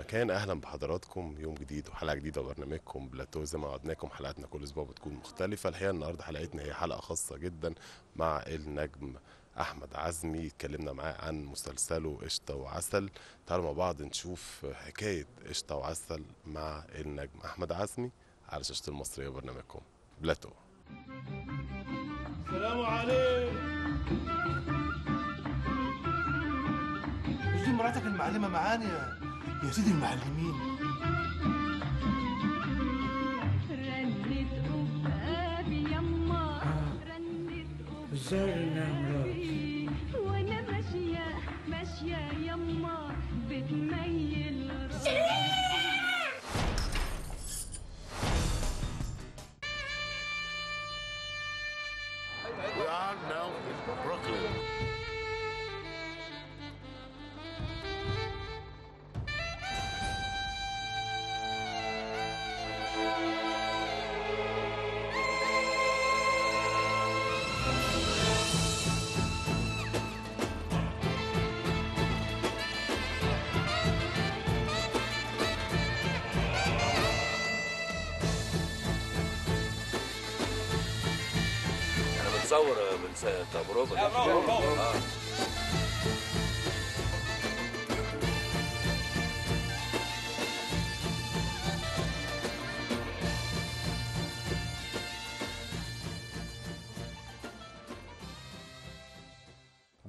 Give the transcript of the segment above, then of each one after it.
مكان. اهلا بحضراتكم يوم جديد وحلقه جديده وبرنامجكم بلاتو. زي ما وعدناكم حلقاتنا كل اسبوع بتكون مختلفه. الحقيقه النهارده حلقتنا هي حلقه خاصه جدا مع النجم احمد عزمي. اتكلمنا معاه عن مسلسله قشطه وعسل. تعالوا مع بعض نشوف حكايه قشطه وعسل مع النجم احمد عزمي على شاشه المصريه وبرنامجكم بلاتو. السلام عليكم. مش دي مراتك المعلمة معانا يا سيدي المعلمين؟ رنت أبقابي يما رنت أبقابي وأنا ماشية يما بتميل راسي. We are now in Brooklyn. انا بتصور من تجربه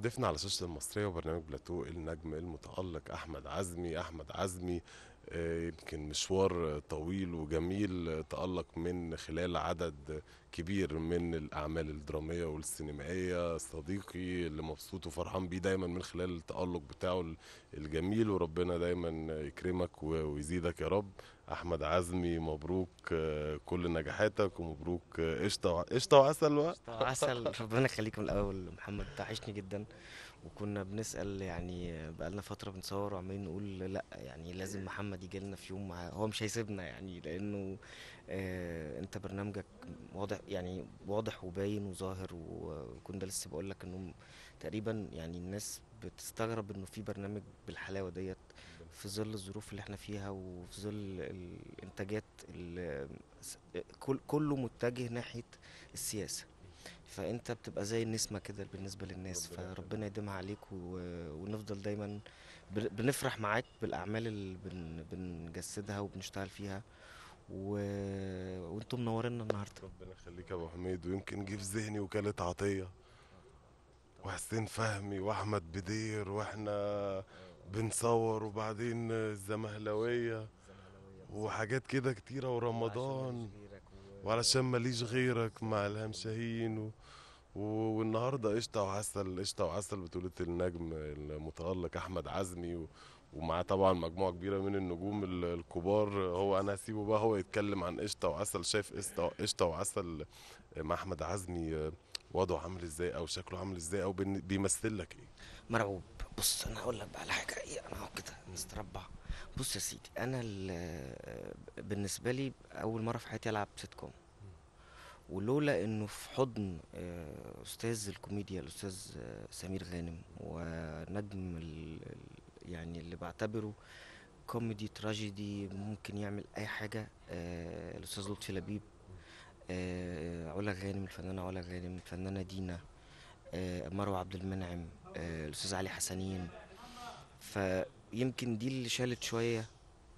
ضيفنا على شاشة المصرية وبرنامج بلاتو النجم المتألق أحمد عزمي. أحمد عزمي يمكن مشوار طويل وجميل تألق من خلال عدد كبير من الأعمال الدرامية والسينمائية. صديقي اللي مبسوط وفرحان بيه دايما من خلال التألق بتاعه الجميل، وربنا دايما يكرمك ويزيدك يا رب. أحمد عزمي مبروك كل نجاحاتك، ومبروك قشطة وعسل بقى. عسل. ربنا يخليكم الاول محمد، وحشني جدا. وكنا بنسال يعني بقالنا فتره بنصور وعمالين نقول لا يعني لازم محمد يجي لنا في يوم. هو مش هيسيبنا يعني لانه انت برنامجك واضح، يعني واضح وباين وظاهر. وكنت لسه بقول لك انه تقريبا يعني الناس بتستغرب انه في برنامج بالحلاوه ديت في ظل الظروف اللي احنا فيها، وفي ظل الانتاجات كله متجه ناحيه السياسه. فانت بتبقى زي النسمه كده بالنسبه للناس، فربنا يديمها عليك ونفضل دايما بنفرح معاك بالاعمال اللي بنجسدها وبنشتغل فيها وانتم منورينا النهارده. ربنا يخليك يا ابو حميد. ويمكن جه في ذهني وكالة عطية وحسين فهمي واحمد بدير واحنا بنصور، وبعدين الزمهلوية وحاجات كده كتيرة، ورمضان وعلشان ماليش غيرك مع الهام شاهين والنهارده قشطة وعسل. قشطة وعسل بطولة النجم المتألق أحمد عزمي ومعاه طبعا مجموعة كبيرة من النجوم الكبار. هو أنا هسيبه بقى هو يتكلم عن قشطة وعسل. شايف قشطة وعسل مع أحمد عزمي وضعه عامل ازاي أو شكله عامل ازاي أو بيمثل لك ايه؟ مرعوب. بص انا هقول لك بقى على حاجه، انا اهو كده مستربع. بص يا سيدي، انا بالنسبه لي اول مره في حياتي العب سيت كوم، ولولا انه في حضن استاذ الكوميديا الاستاذ سمير غانم، ونجم يعني اللي بعتبره كوميدي تراجيدي ممكن يعمل اي حاجه، الاستاذ لطفي لبيب، علا غانم، الفنانه علا غانم، الفنانه دينا، مروه عبد المنعم، الاستاذ علي حسنين. فيمكن دي اللي شالت شويه،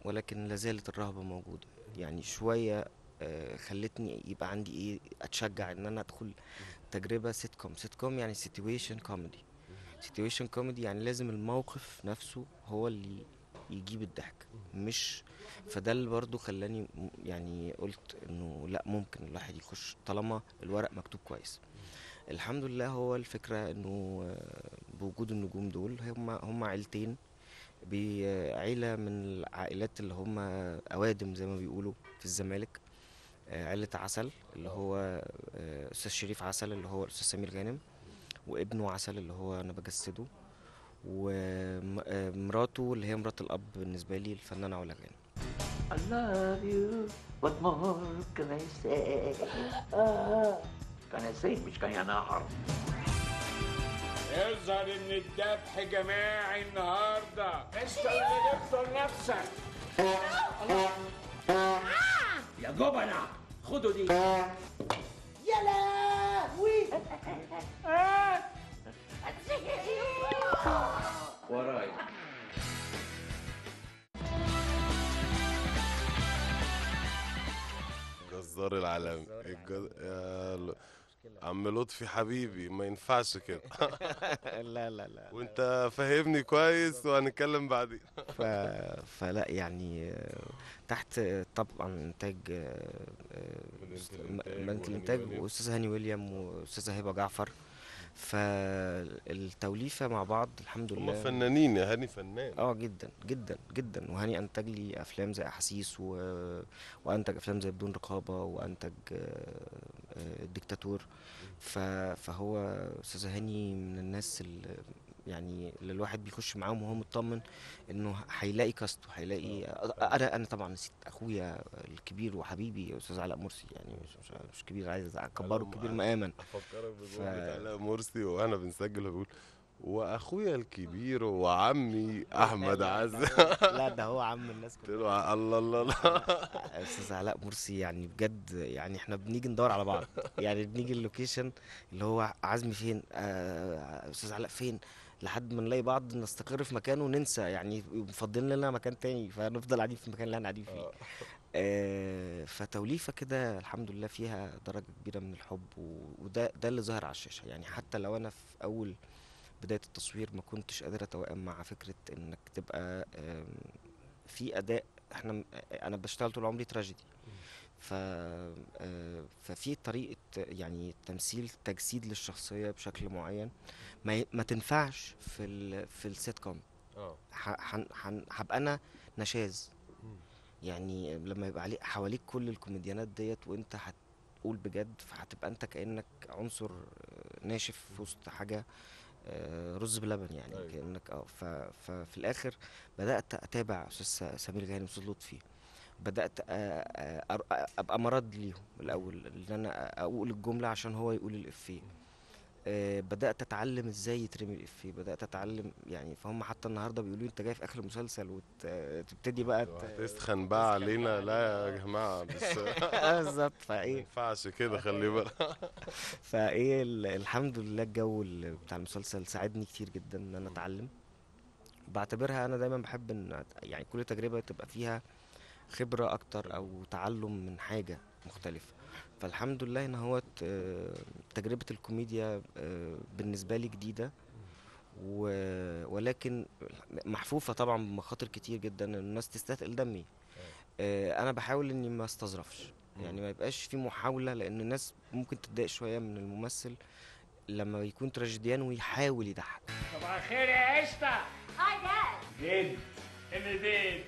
ولكن لازالت الرهبه موجوده يعني شويه. خلتني يبقى عندي ايه، اتشجع ان انا ادخل تجربه سيت كوم. سيت كوم يعني سيتويشن كوميدي. سيتويشن كوميدي يعني لازم الموقف نفسه هو اللي يجيب الضحك، مش. فده اللي برضو خلاني يعني قلت انه لا، ممكن الواحد يخش طالما الورق مكتوب كويس. الحمد لله. هو الفكرة انه بوجود النجوم دول هم عيلتين، بعيلة من العائلات اللي هم اوادم زي ما بيقولوا في الزمالك. عيلة عسل اللي هو استاذ شريف عسل اللي هو الاستاذ سمير غانم، وابنه عسل اللي هو انا بجسده، ومراته اللي هي مرات الاب بالنسبة لي الفنانة علا غانم. I love you. What more can I say? كان I say مش كان ينهر. يظهر ان الذبح جماعي النهارده. انت اللي جبته لنفسك. يا جبنة خدوا دي. يا لهوي. وراي. جزار العالمي عم لطفي حبيبي ما ينفعش كده. لا لا لا. وانت فاهمني كويس وهنتكلم بعدين. فلا يعني تحت طبعا انتاج بنك الانتاج واستاذ هاني ويليام واستاذه هبه جعفر. فالتوليفه مع بعض الحمد هم لله. فنانين يا هاني، فنان. جدا جدا جدا. وهاني انتج لي افلام زي احاسيس وانتج افلام زي بدون رقابه، وانتج الديكتاتور. فهو استاذ هاني من الناس اللي يعني اللي الواحد بيخش معاهم وهو مطمن انه هيلاقي كاست وهيلاقي. انا طبعا نسيت اخويا الكبير وحبيبي استاذ علاء مرسي، يعني مش كبير، عايز اكبره كبير مقاما. افكرك بجمله علاء مرسي وانا بنسجل بقول واخويا الكبير وعمي احمد عز. لا ده هو عم الناس قلت له الله الله الله. استاذ علاء مرسي يعني بجد، يعني احنا بنيجي ندور على بعض، يعني بنيجي اللوكيشن اللي هو عزمي فين، استاذ علاء فين، لحد ما نلاقي بعض نستقر في مكان وننسى، يعني مفضلين لنا مكان تاني فنفضل قاعدين في المكان اللي احنا قاعدين فيه. فتوليفة كده الحمد لله فيها درجة كبيرة من الحب، وده اللي ظاهر على الشاشة. يعني حتى لو انا في اول بداية التصوير ما كنتش قادر اتوائم مع فكرة انك تبقى في اداء. انا بشتغل طول عمري تراجيدي، ففي طريقة يعني تجسيد للشخصية بشكل معين ما تنفعش في السيت كوم. هبقى انا نشاز، يعني لما يبقى حواليك كل الكوميديانات ديت وانت هتقول بجد، فهتبقى انت كأنك عنصر ناشف في وسط حاجة رز بلبن، يعني أيوة. كأنك ففي الاخر بدأت اتابع استاذ سمير غانم واستاذ لطفي، بدأت ابقى مرد ليهم الاول، ان انا اقول الجملة عشان هو يقول الافيه. بدأت اتعلم ازاي يترمي الافيه، بدأت اتعلم يعني. فهم حتى النهارده بيقولوا لي انت جاي في اخر المسلسل وتبتدي بقى تسخن بقى علينا. لا يا جماعه بس بالظبط. فايه ما ينفعش كده، خلي بالك. فايه الحمد لله الجو بتاع المسلسل ساعدني كتير جدا ان انا اتعلم. بعتبرها انا دايما بحب ان يعني كل تجربه تبقى فيها خبره اكتر او تعلم من حاجه مختلفه. فالحمد لله ان هو تجربه الكوميديا بالنسبه لي جديده، ولكن محفوفه طبعا بمخاطر كتير جدا. الناس تستثقل دمي. انا بحاول اني ما استظرفش، يعني ما يبقاش في محاوله، لان الناس ممكن تتضايق شويه من الممثل لما يكون تراجيديان ويحاول يضحك. صباح الخير يا قشطه. هاي داد. ديد اللي ديد.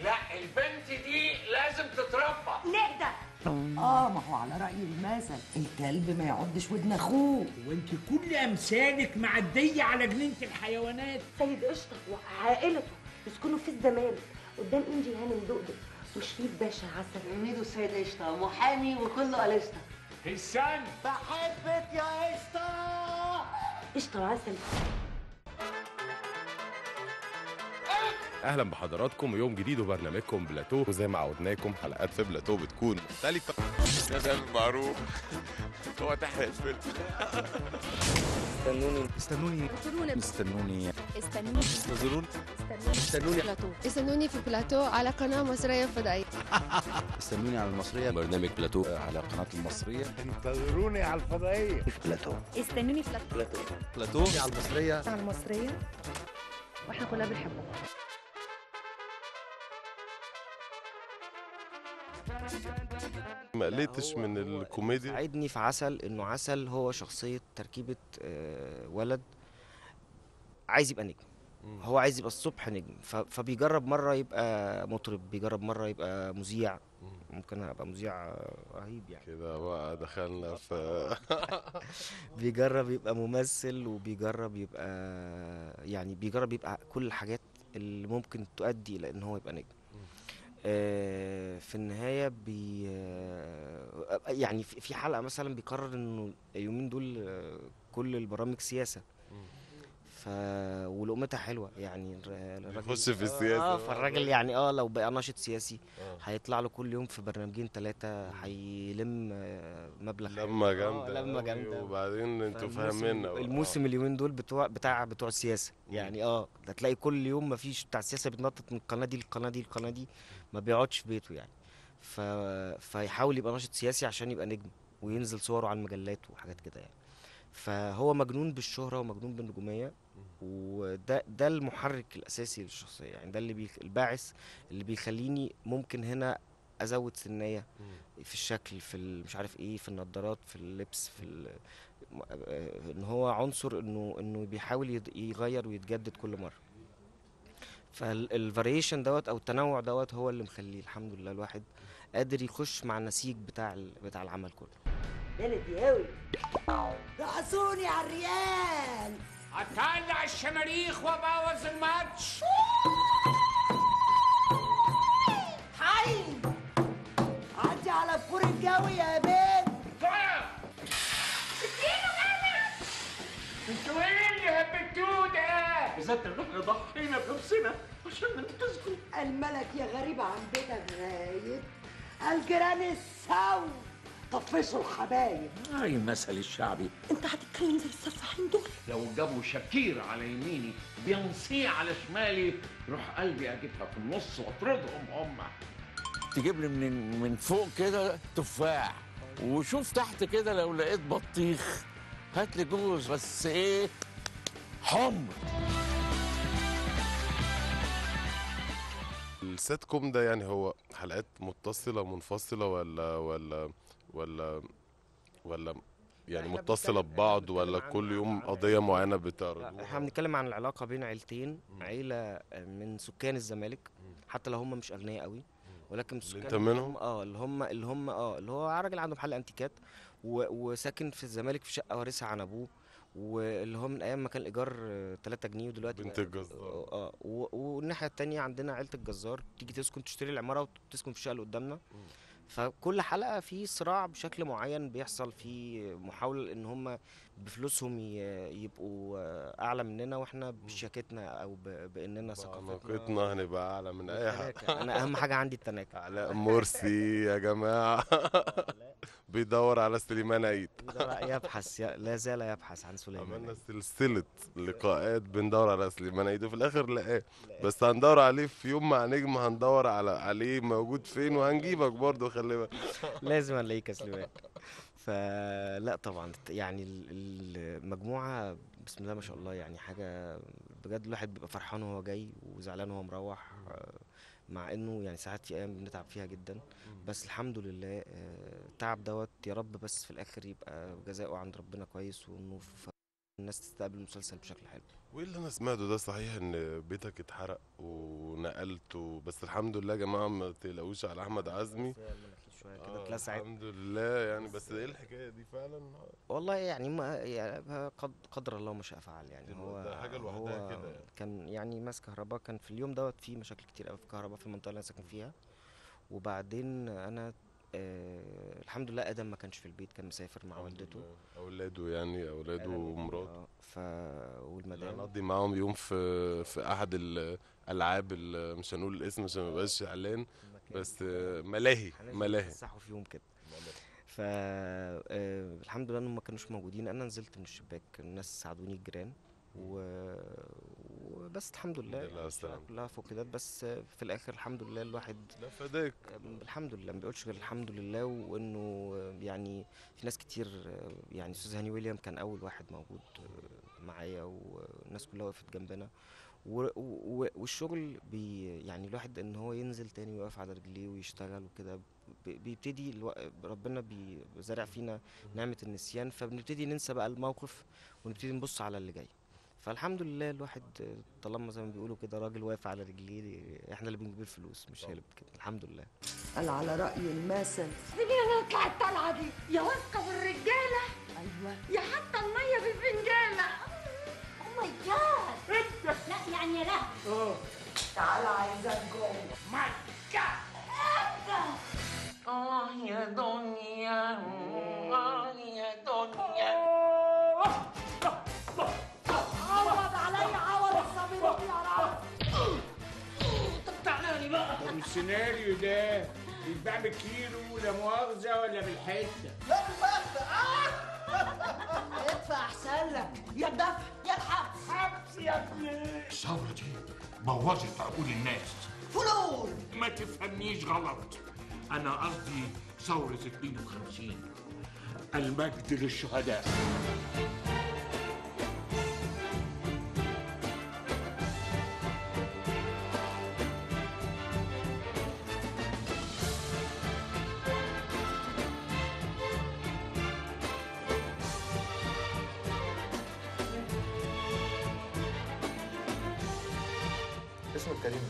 لا البنت دي لازم تتربى. ليه ده؟ ما هو على رأي المثل الكلب ما يعضش ودن اخوه. وانت كل امثالك معديه على جنينه الحيوانات. سيد قشطه وعائلته يسكنوا في الزمالك قدام انجي هانم دقدق وشريف باشا عسل. ميدو سيد قشطه محامي وكله قشطه. هشام بحبك يا قشطه. قشطه وعسل. اهلا بحضراتكم يوم جديد وبرنامجكم بلاتو، وزي ما عودناكم حلقات في بلاتو بتكون مختلفه. ده المعروف هو تحرق الفيلم. استنوني استنوني في بلاتو على قناة مصرية فضائية. استنوني على المصرية، برنامج بلاتو على قناة المصرية. انتظروني على الفضائية في بلاتو. استنوني في بلاتو على المصرية. على المصرية واحنا كلنا بنحبه. ما قلتش من الكوميديا. ساعدني في عسل انه عسل هو شخصيه تركيبه ولد عايز يبقى نجم. هو عايز يبقى الصبح نجم، فبيجرب مره يبقى مطرب، بيجرب مره يبقى مذيع. ممكن ابقى مذيع رهيب يعني كده بقى دخلنا في بيجرب يبقى ممثل، وبيجرب يبقى يعني بيجرب يبقى كل الحاجات اللي ممكن تؤدي الى ان هو يبقى نجم. في النهايه يعني في حلقه مثلا بيقرر انه اليومين دول كل البرامج سياسه، ولقمتها حلوه يعني. الراجل يخش في السياسة. فالراجل يعني لو بقى ناشط سياسي هيطلع له كل يوم في برنامجين 3 هيلم مبلغ لما جامده لما جامده. وبعدين انتوا فاهميننا الموسم اليومين دول بتوع السياسه يعني. هتلاقي كل يوم مفيش بتاع السياسه بيتنطط من القناه دي للقناه دي للقناه دي، ما بيقعدش في بيته يعني. فيحاول يبقى ناشط سياسي عشان يبقى نجم وينزل صوره على المجلات وحاجات كده يعني. فهو مجنون بالشهرة ومجنون بالنجومية، وده المحرك الأساسي للشخصية يعني. ده اللي الباعث اللي بيخليني ممكن هنا أزود سنية في الشكل، في مش عارف ايه، في النضارات، في اللبس، في ان هو عنصر انه بيحاول يغير ويتجدد كل مرة. فالفاريشن دوت او التنوع دوت هو اللي مخليه الحمد لله الواحد قادر يخش مع النسيج بتاع العمل كله. بلدي اوي. رقصوني على الريال. هطلع الشماريخ وابوظ الماتش. حي عدي على الكور الجوي يا بنت. انتوا ايه اللي هبتوه ده؟ بالذات ان احنا ضحينا بنفسنا عشان ننقذكم. الملك يا غريب عن بيتك غايب، الجيران السو تطفشوا الحبايب. المثل الشعبي. انت هتتكلم زي السفاحين دول. لو جابوا شكير على يميني بينصيع على شمالي، روح قلبي اجيبها في النص واطردهم هم. تجيب لي من فوق كده تفاح، وشوف تحت كده لو لقيت بطيخ هات لي جوز، بس ايه حمر. السيت كوم ده يعني هو حلقات متصلة منفصلة ولا يعني متصلة ببعض، ولا كل يوم قضية معينة بتعرضوها؟ احنا بنتكلم عن العلاقة بين عيلتين، عيلة من سكان الزمالك حتى لو هم مش أغنياء قوي، ولكن سكان انت منهم؟ اللي هو راجل عنده محل انتيكات وساكن في الزمالك في شقة وارثها عن ابوه، واللي هو من ايام ما كان الايجار 3 جنيه ودلوقتي بنت الجزار. والناحية التانية عندنا عيلة الجزار تيجي تسكن، تشتري العمارة وتسكن في الشقة اللي قدامنا. فكل حلقة في صراع بشكل معين بيحصل، في محاولة ان هم بفلوسهم يبقوا اعلى مننا، واحنا بشياكتنا او باننا ثقافتنا هنبقى اعلى من اي حاجة. انا اهم حاجة عندي التناكة. علاء مرسي يا جماعة بيدور على سليمان عيد. يبحث لا زال يبحث عن سليمان. عملنا سلسلة لقاءات بندور على سليمان عيد وفي الاخر لقاه، بس هندور عليه في يوم مع نجم، هندور عليه موجود فين وهنجيبك برضه، خلي بالك. لازم الاقيك يا سليمان. فلا طبعا يعني المجموعة بسم الله ما شاء الله يعني حاجة بجد. الواحد بيبقى فرحان وهو جاي وزعلان وهو مروح، مع انه يعني ساعات في ايام بنتعب فيها جدا، بس الحمد لله التعب دوت يا رب بس في الاخر يبقى جزاؤه عند ربنا كويس، وانه الناس تستقبل المسلسل بشكل حلو. وايه اللي انا سمعته ده صحيح ان بيتك اتحرق ونقلته؟ بس الحمد لله يا جماعه ما تقلقوش على احمد عزمي، الحمد لله يعني. بس ايه الحكايه دي فعلا؟ والله يعني ما يعني قدر الله ما شاء فعل يعني. هو ده حاجه لوحدها كده يعني. كان يعني ماس كهرباء، كان في اليوم دوت في مشاكل كتير قوي في الكهرباء في المنطقه اللي انا ساكن فيها. وبعدين انا الحمد لله ادم ما كانش في البيت، كان مسافر مع والدته اولاده يعني، اولاده ومراته. والمدام نقضي معاهم يوم في احد الالعاب مش هنقول الاسم عشان ما يبقاش اعلان، بس ملاهي مسحوا في يوم كده. فالحمد لله انهم ما كانوش موجودين. انا نزلت من الشباك، الناس ساعدوني الجيران وبس الحمد لله كلها فقدات، بس في الاخر الحمد لله الواحد لا فداك الحمد لله، ما بيقولش غير الحمد لله. وانه يعني في ناس كتير يعني استاذ هاني ويليام كان اول واحد موجود معايا، والناس كلها وقفت جنبنا. والشغل يعني الواحد ان هو ينزل تاني ويقف على رجليه ويشتغل وكده، بيبتدي ربنا بيزرع فينا نعمة النسيان، فبنبتدي ننسى بقى الموقف ونبتدي نبص على اللي جاي. فالحمد لله الواحد طالما زي ما بيقولوا كده راجل واقف على رجليه، احنا اللي بنجيب الفلوس مش هي اللي كده. الحمد لله. قال على رأي المثل منين نطلع الطلعة دي؟ يا واثقة بالرجالة؟ ايوه يا حتى المية بالفنجانة. او ماي جاد. لا يعني يا لا. تعالى عايزك جوه. ماي جاد. يا دنيا يا دنيا. عوض عليا والسيناريو ده يتباع بالكيلو لا مؤاخذة ولا بالحتة؟ لا بالفخدة. ادفع احسن لك، يا الدفع يا الحبس. حبس يا ابني. الثورة دي بوظت عقول الناس. فلول. ما تفهمنيش غلط، أنا قصدي ثورة 52. المجد للشهداء. اسمه كريم.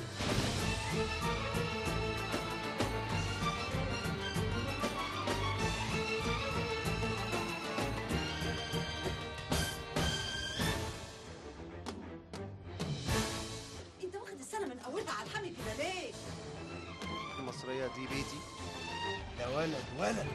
انت واخد السنة من اولها على الحمل كده ليه؟ المصرية دي بيتي. يا ولد.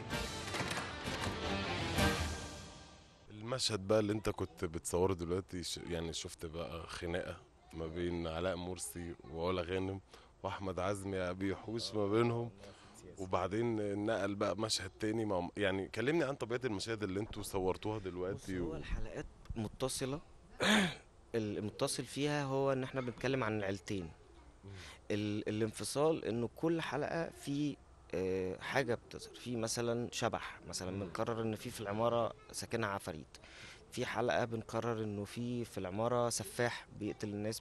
المشهد بقى اللي انت كنت بتصوره دلوقتي يعني شفت بقى خناقة ما بين علاء مرسي وعلا غانم واحمد عزمي بيحوش ما بينهم، وبعدين نقل بقى مشهد تاني يعني كلمني عن طبيعة المشاهد اللي انتوا صورتوها دلوقتي. هو الحلقات متصلة. المتصل فيها هو ان احنا بنتكلم عن العيلتين. الانفصال انه كل حلقة في حاجة بتظهر في مثلا شبح، مثلا بنقرر ان في العمارة ساكنها عفاريت. في حلقة بنقرر انه في العمارة سفاح بيقتل الناس.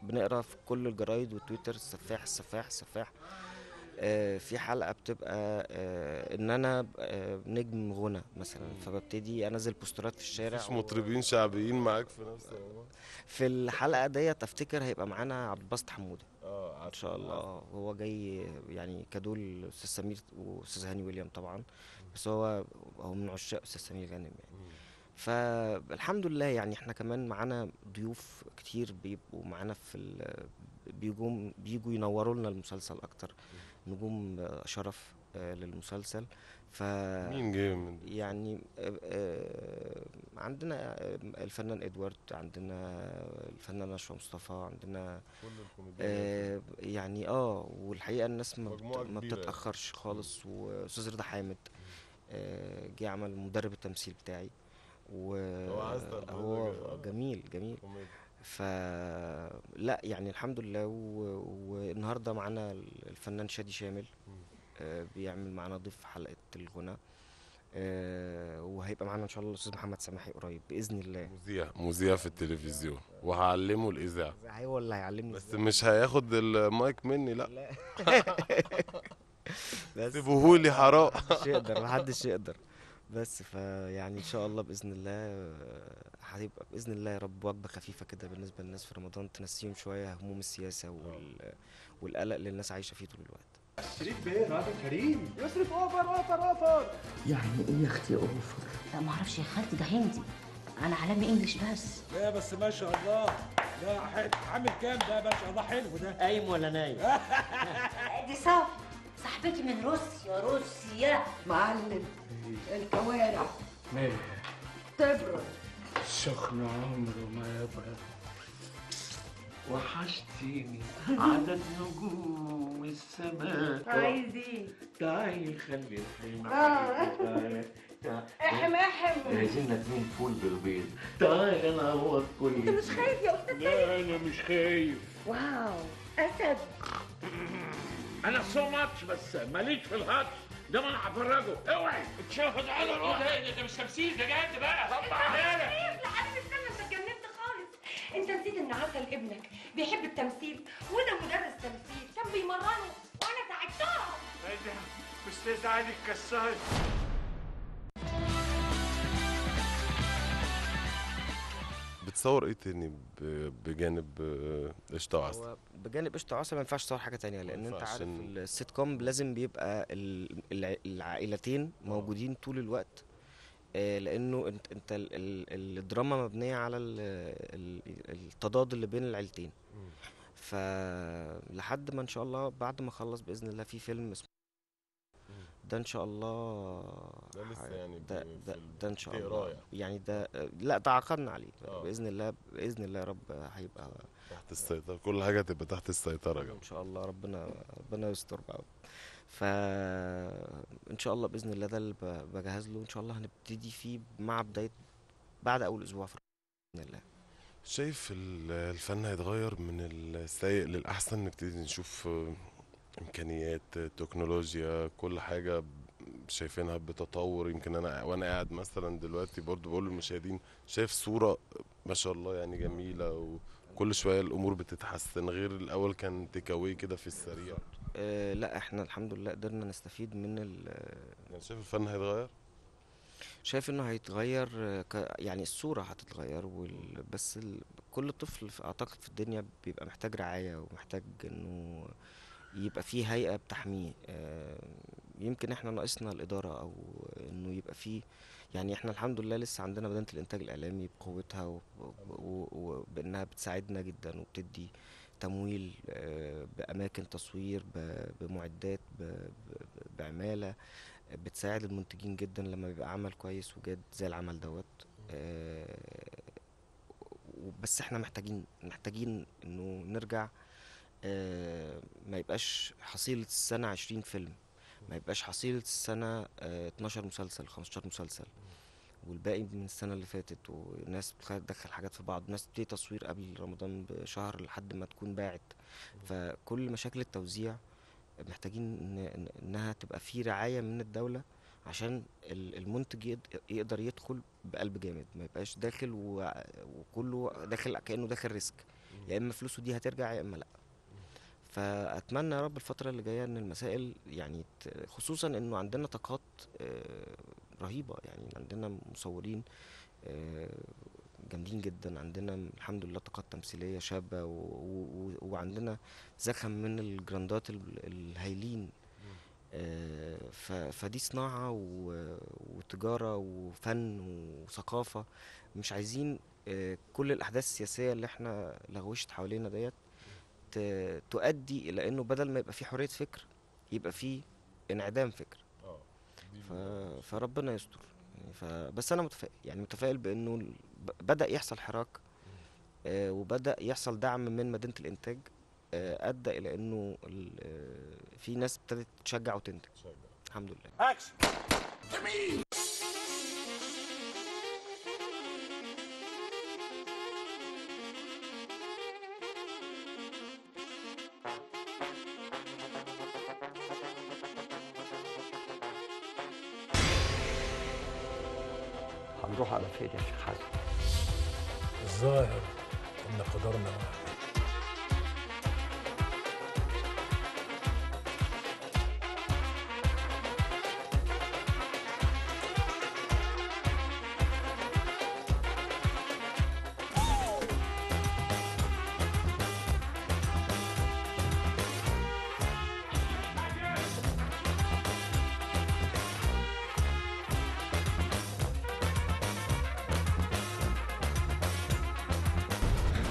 بنقرا في كل الجرايد والتويتر السفاح. في حلقة بتبقى ان انا نجم غنى مثلا، فببتدي انزل بوسترات في الشارع. مش مطربين شعبيين معاك في نفس الوقت؟ في الحلقة ديت افتكر هيبقى معانا عبد الباسط حمودة ان شاء الله. هو جاي يعني كدول استاذ سمير واستاذ هاني ويليام طبعا، بس هو من عشاق استاذ سمير غانم يعني. فالحمد لله يعني احنا كمان معانا ضيوف كتير بيبقوا معانا بيجوا ينوروا لنا المسلسل اكتر. نجوم شرف للمسلسل. مين جاي من يعني عندنا الفنان ادوارد، عندنا الفنان اشرف مصطفى، عندنا يعني والحقيقه الناس ما بتتاخرش خالص. واستاذ رضا حامد جه عمل مدرب التمثيل بتاعي، وهو جميل. فلا يعني الحمد لله. والنهارده معانا الفنان شادي شامل بيعمل معانا ضيف حلقة الغنى، وهيبقى معانا ان شاء الله الاستاذ محمد سماحي قريب باذن الله. مذيع في التلفزيون، وهعلمه الاذاعه. هو اللي هيعلمني بس مش هياخد المايك مني، لا. بس سيبوهولي حرام. محدش يقدر. بس فيعني ان شاء الله باذن الله هتبقى باذن الله يا رب وجبه خفيفه كده بالنسبه للناس في رمضان، تنسيهم شويه هموم السياسه والقلق اللي الناس عايشه فيه طول الوقت. شريف بيه راجل كريم يصرف اوفر. يعني ايه يا اختي اوفر؟ لا معرفش يا خالتي، ده هندي، انا علامي انجلش بس. لا بس ما شاء الله. لا عامل كام ده ما شاء الله؟ حلو ده. قايم ولا نايم؟ دي صاحبتي من روسيا. معلم الكوارع مالها؟ تبرد. سخن عمره ما يبرد. وحشتيني عدد نجوم السماء. عايز ايه؟ تعالي خلي الحلم احم عايزين 2 فول بالبيض. تعالي انا اعوض كل انت مش خايف يا استاذ؟ لا انا مش خايف. واو اسد. انا سو ماتش بس ماليش في الهاتش ده، ما انا هفرجه. اوعي اتشهد على روحي. ده مش تمثيل، ده جد بقى. طبعا يا حبيبي استنى، انت اتجننت خالص. انت نسيت ان عسل ابنك بيحب التمثيل، وده مدرس تمثيل كان بيمرنه وانا ساعدتهم. ايه ده؟ استاذ علي الكسار. بتصور ايه تاني بجانب قشطة وعسل؟ هو بجانب قشطة وعسل ما ينفعش تصور حاجة تانية، لأن أنت عارف السيت كوم لازم بيبقى العائلتين موجودين طول الوقت. لأنه أنت الدراما مبنية على التضاد اللي بين العيلتين. فلحد ما إن شاء الله بعد ما أخلص بإذن الله في فيلم اسمه ده ان شاء الله ده لسه يعني ده ان شاء تقراه الله يعني ده لا تعاقدنا عليه باذن الله يا رب هيبقى تحت السيطرة، كل حاجة تبقى تحت السيطرة ان شاء الله. ربنا يستر بقى. ان شاء الله باذن الله ده اللي بجهز له، ان شاء الله هنبتدي فيه مع بدايه بعد اول اسبوع في باذن الله. شايف الفن هيتغير من السيء للأحسن، نبتدي نشوف إمكانيات تكنولوجيا كل حاجة شايفينها بتطور. يمكن أنا وأنا قاعد مثلا دلوقتي برضو بقول للمشاهدين شايف صورة ما شاء الله يعني جميلة، وكل شوية الأمور بتتحسن غير الأول كان تيكاوي كده في السريع. لا احنا الحمد لله قدرنا نستفيد من يعني شايف الفن هيتغير؟ شايف انه هيتغير يعني الصورة هتتغير بس كل طفل اعتقد في الدنيا بيبقى محتاج رعاية ومحتاج انه يبقى فيه هيئة بتحميه. يمكن احنا ناقصنا الإدارة او انه يبقى فيه يعني احنا الحمد لله لسه عندنا مدينة الانتاج الاعلامي بقوتها وبانها بتساعدنا جدا وبتدي تمويل بأماكن تصوير بمعدات بعمالة بتساعد المنتجين جدا لما بيبقى عمل كويس وجاد زي العمل دوت. بس احنا محتاجين انه نرجع. ما يبقاش حصيلة السنة 20 فيلم، ما يبقاش حصيلة السنة 12 مسلسل 15 مسلسل والباقي من السنة اللي فاتت، وناس بتدخل حاجات في بعض، ناس بتبتدي تصوير قبل رمضان بشهر لحد ما تكون باعت. فكل مشاكل التوزيع محتاجين انها تبقى في رعاية من الدولة عشان المنتج يقدر يدخل بقلب جامد، ما يبقاش داخل وكله داخل كأنه داخل ريسك، يا اما فلوسه دي هترجع يا اما لا. فاتمنى يا رب الفترة اللي جاية ان المسائل يعني خصوصا انه عندنا طاقات رهيبة، يعني عندنا مصورين جامدين جدا، عندنا الحمد لله طاقات تمثيلية شابة وعندنا زخم من الجراندات الهايلين. فدي صناعة وتجارة وفن وثقافة. مش عايزين كل الأحداث السياسية اللي احنا لغوشت حوالينا ديت تؤدي إلى إنه بدل ما يبقى فيه حرية فكر يبقى فيه انعدام فكر. فربنا يستر يعني. بس أنا متفائل بإنه بدأ يحصل حراك وبدأ يحصل دعم من مدينة الإنتاج أدى إلى إنه في ناس ابتدت تشجع وتنتج الحمد لله. اكشن جميل. هنروح على فين يا شيخ حسن؟ الظاهر ان قدرنا واحد.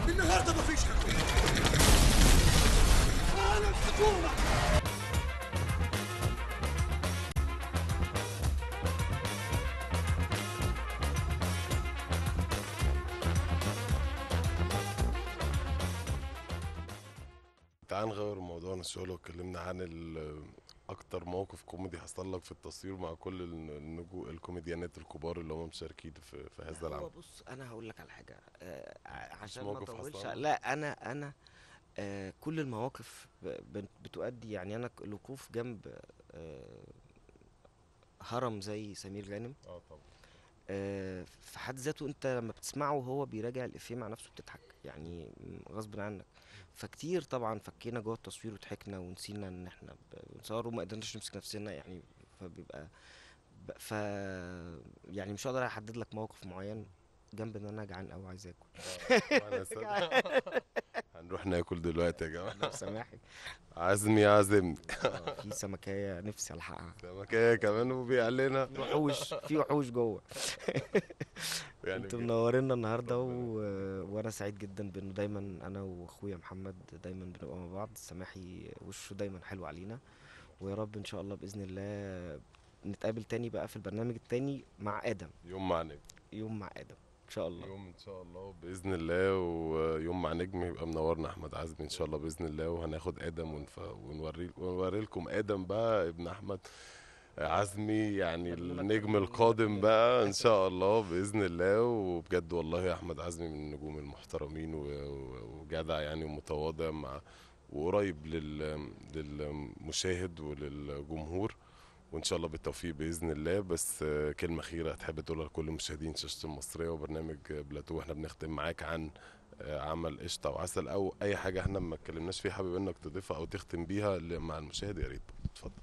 النهارده مفيش حكومة. أنا الحكومة. تعال نغير موضوعنا الشغل واتكلمنا عن اكتر موقف كوميدي حصل لك في التصوير مع كل الكوميديانات الكبار اللي هم مشاركين في هذا العمل. هو بص انا هقول لك على حاجه عشان ما موقف اطولش. حصل؟ لا انا كل المواقف بتؤدي يعني انا الوقوف جنب هرم زي سمير غانم طبعا في حد ذاته انت لما بتسمعه وهو بيراجع الافيه مع نفسه بتضحك يعني غصب عنك. فكتير طبعا فكينا جوه التصوير وضحكنا ونسينا ان احنا بنصور وما قدرناش نمسك نفسنا يعني. فبيبقى يعني مش هقدر احدد لك موقف معين جنب ان انا جعان قوي عايز اكل. هنروح ناكل دلوقتي يا جماعه لو سماحي عازمني عازمني. في سمكية نفسي الحقها. سمكية كمان وبيقال لنا في وحوش جوه. يعني انتوا منورينا النهارده وانا سعيد جدا بانه دايما انا واخويا محمد دايما بنبقى مع بعض. سماحي وشه دايما حلو علينا ويا رب ان شاء الله باذن الله نتقابل تاني بقى في البرنامج التاني مع ادم. يوم مع نجم. يوم مع ادم ان شاء الله. يوم ان شاء الله باذن الله، ويوم مع نجم يبقى منورنا احمد عزمي ان شاء الله باذن الله، وهناخد ادم ونوري لكم ادم بقى ابن احمد عزمي، يعني النجم القادم بقى ان شاء الله باذن الله. وبجد والله يا احمد عزمي من النجوم المحترمين وجدع يعني ومتواضع مع وقريب للمشاهد وللجمهور، وان شاء الله بالتوفيق باذن الله. بس كلمه اخيره تحب تقولها لكل مشاهدين شاشه المصريه وبرنامج بلاتو، احنا بنختم معاك عن عمل قشطه وعسل او اي حاجه احنا ما اتكلمناش فيها، حابب انك تضيفها او تختم بيها مع المشاهد، يا ريت اتفضل.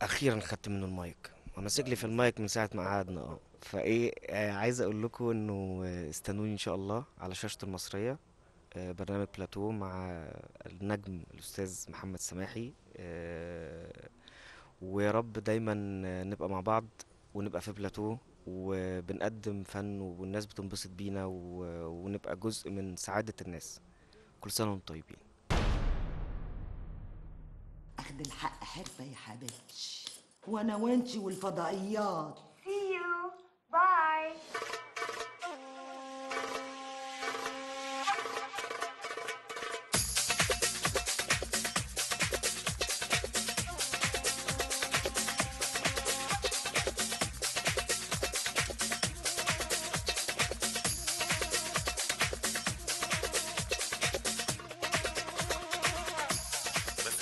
اخيرا خدت منه المايك، وانا سجلي في المايك من ساعه ما قعدنا فايه عايز اقول لكم انه استنوني ان شاء الله على شاشه المصريه برنامج بلاتو مع النجم الاستاذ محمد سماحي، ويا رب دايما نبقى مع بعض ونبقى في بلاتو وبنقدم فن والناس بتنبسط بينا ونبقى جزء من سعادة الناس. كل سنة وانتم طيبين. اخد الحق حرفة يا حبيبتي، وانا وانتي والفضائيات. See you. Bye.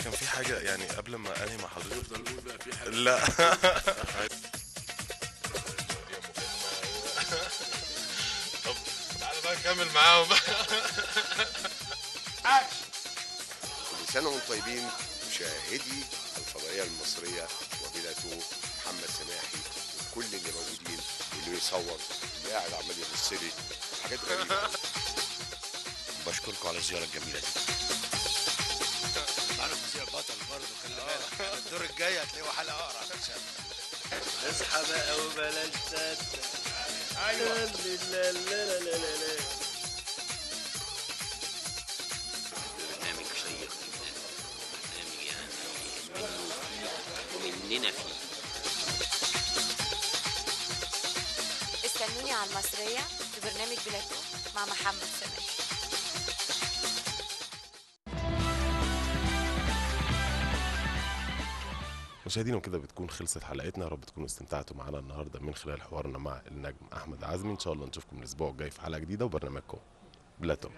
كان في حاجة يعني قبل ما أنهي مع حضرتك. بقى في حاجة. لا طب تعالى بقى نكمل معاهم بقى. كل سنة وانتم طيبين مشاهدي الفضائية المصرية وبلاتو محمد سماحي وكل اللي موجودين واللي يصور اللي قاعد عمال يبص لي حاجات غريبة. بشكركم على الزيارة الجميلة دي. تعرف مذيع بطل برضه، خلي بالك الدور الجاي هتلاقيه حلقة أقرع عشان اصحى بقى وبلاش تصدق. أيوه لا لا لا لا لا. برنامج شيق جدا، برنامج يعني ومننا فيه. استنوني على المصرية في برنامج بلاتو مع محمد سماحي. مشاهدينا كده بتكون خلصت حلقتنا، يا رب تكونوا استمتعتوا معنا النهارده من خلال حوارنا مع النجم احمد عزمي. ان شاء الله نشوفكم الاسبوع الجاي في حلقه جديده وبرنامجكم بلاتو.